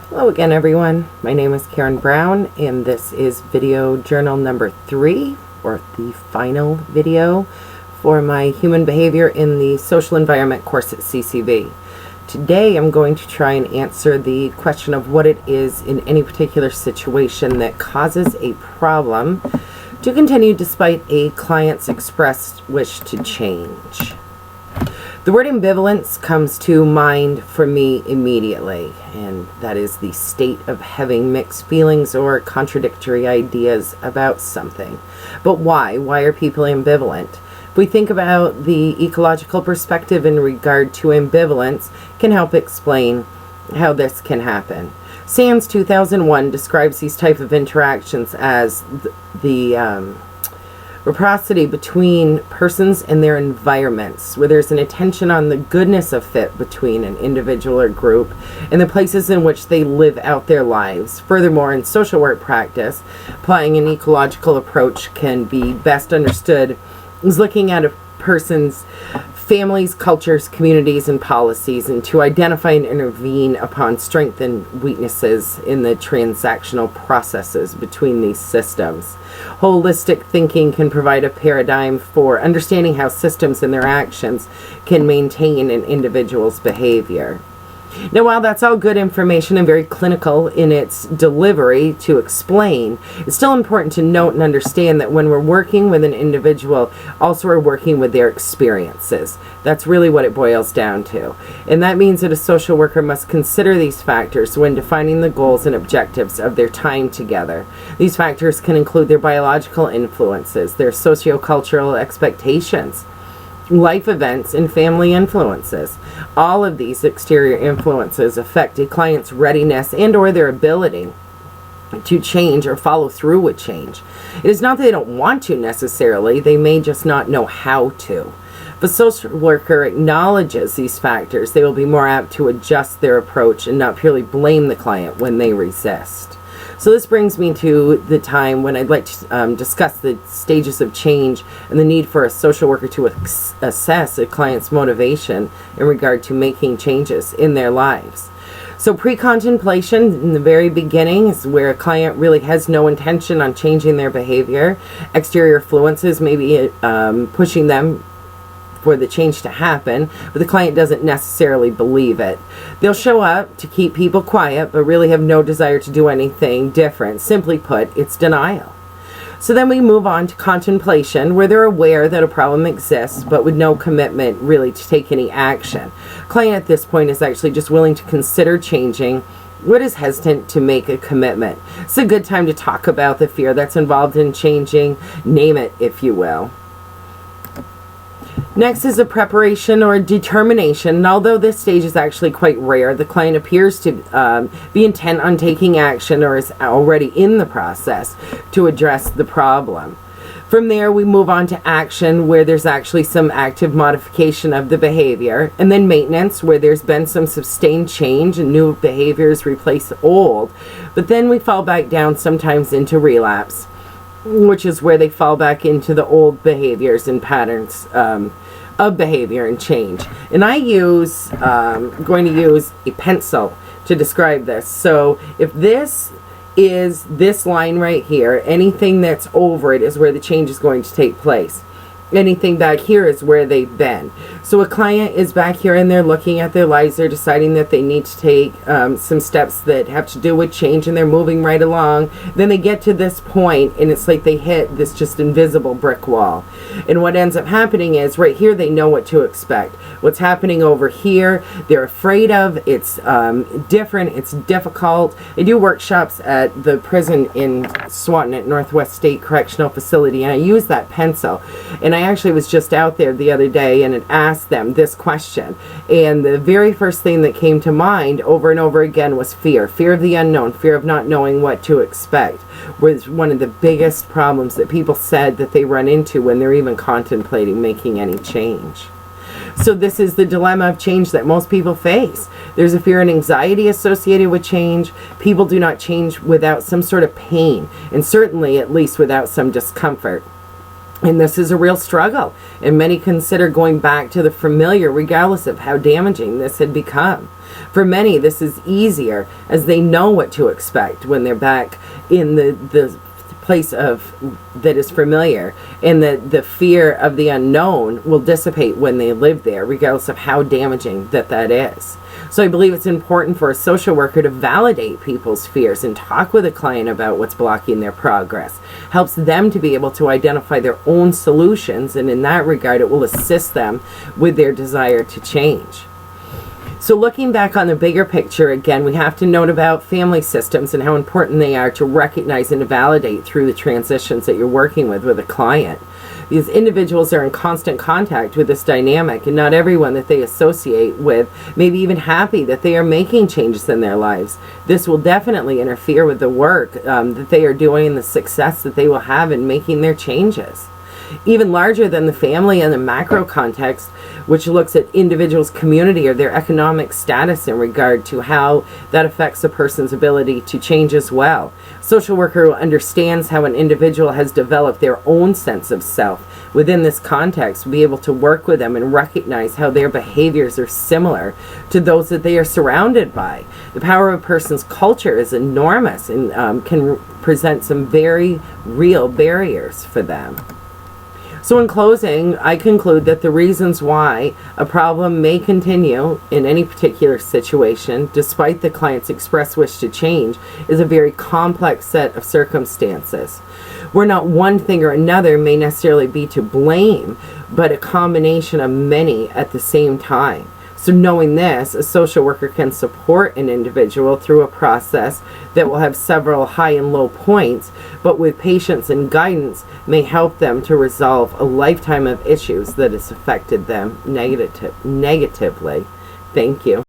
Hello again, everyone. My name is Karen Brown, and this is video journal number 3, or the final video for my Human Behavior in the Social Environment course at CCV. Today I'm going to try and answer the question of what it is in any particular situation that causes a problem to continue despite a client's expressed wish to change. The word ambivalence comes to mind for me immediately, and that is the state of having mixed feelings or contradictory ideas about something. But why? Why are people ambivalent? If we think about the ecological perspective in regard to ambivalence, can help explain how this can happen. Sands 2001 describes these type of interactions as the reciprocity between persons and their environments, where there's an attention on the goodness of fit between an individual or group and the places in which they live out their lives. Furthermore, in social work practice, applying an ecological approach can be best understood as looking at a person's families, cultures, communities, and policies, and to identify and intervene upon strengths and weaknesses in the transactional processes between these systems. Holistic thinking can provide a paradigm for understanding how systems and their actions can maintain an individual's behavior. Now, while that's all good information and very clinical in its delivery to explain, it's still important to note and understand that when we're working with an individual, also we're working with their experiences. That's really what it boils down to. And that means that a social worker must consider these factors when defining the goals and objectives of their time together. These factors can include their biological influences, their sociocultural expectations, life events, and family influences. All of these exterior influences affect a client's readiness and or their ability to change or follow through with change. It is not that they don't want to necessarily, they may just not know how to. If a social worker acknowledges these factors, they will be more apt to adjust their approach and not purely blame the client when they resist. So this brings me to the time when I'd like to discuss the stages of change and the need for a social worker to assess a client's motivation in regard to making changes in their lives. So pre-contemplation in the very beginning is where a client really has no intention on changing their behavior. Exterior influences may be pushing them for the change to happen, but the client doesn't necessarily believe it. They'll show up to keep people quiet, but really have no desire to do anything different. Simply put, it's denial. So then we move on to contemplation, where they're aware that a problem exists, but with no commitment really to take any action. Client at this point is actually just willing to consider changing, but is hesitant to make a commitment. It's a good time to talk about the fear that's involved in changing, name it, if you will. Next is a preparation or determination, and although this stage is actually quite rare, the client appears to be intent on taking action or is already in the process to address the problem. From there, we move on to action, where there's actually some active modification of the behavior, and then maintenance, where there's been some sustained change and new behaviors replace old, but then we fall back down sometimes into relapse, which is where they fall back into the old behaviors and patterns of behavior and change. And I going to use a pencil to describe this. So if this is this line right here, anything that's over it is where the change is going to take place. Anything back here is where they've been. So a client is back here and they're looking at their lives. They're deciding that they need to take some steps that have to do with change, and they're moving right along. Then they get to this point and it's like they hit this just invisible brick wall. And what ends up happening is right here they know what to expect. What's happening over here they're afraid of. It's different. It's difficult. I do workshops at the prison in Swanton at Northwest State Correctional Facility, and I use that pencil. And I actually was just out there the other day and it asked them this question, and the very first thing that came to mind over and over again was fear. Fear of the unknown, fear of not knowing what to expect was one of the biggest problems that people said that they run into when they're even contemplating making any change. So this is the dilemma of change that most people face. There's a fear and anxiety associated with change. People do not change without some sort of pain, and certainly at least without some discomfort. And this is a real struggle, and many consider going back to the familiar regardless of how damaging this had become. For many, this is easier as they know what to expect when they're back in the place of that is familiar, and the fear of the unknown will dissipate when they live there, regardless of how damaging that is. So I believe it's important for a social worker to validate people's fears and talk with a client about what's blocking their progress. Helps them to be able to identify their own solutions, and in that regard, it will assist them with their desire to change. So looking back on the bigger picture, again, we have to note about family systems and how important they are to recognize and to validate through the transitions that you're working with a client. These individuals are in constant contact with this dynamic, and not everyone that they associate with may be even happy that they are making changes in their lives. This will definitely interfere with the work that they are doing and the success that they will have in making their changes. Even larger than the family and the macro context, which looks at individuals' community or their economic status in regard to how that affects a person's ability to change as well. Social worker who understands how an individual has developed their own sense of self within this context will be able to work with them and recognize how their behaviors are similar to those that they are surrounded by. The power of a person's culture is enormous and can present some very real barriers for them. So in closing, I conclude that the reasons why a problem may continue in any particular situation, despite the client's express wish to change, is a very complex set of circumstances, where not one thing or another may necessarily be to blame, but a combination of many at the same time. So knowing this, a social worker can support an individual through a process that will have several high and low points, but with patience and guidance may help them to resolve a lifetime of issues that has affected them negatively. Thank you.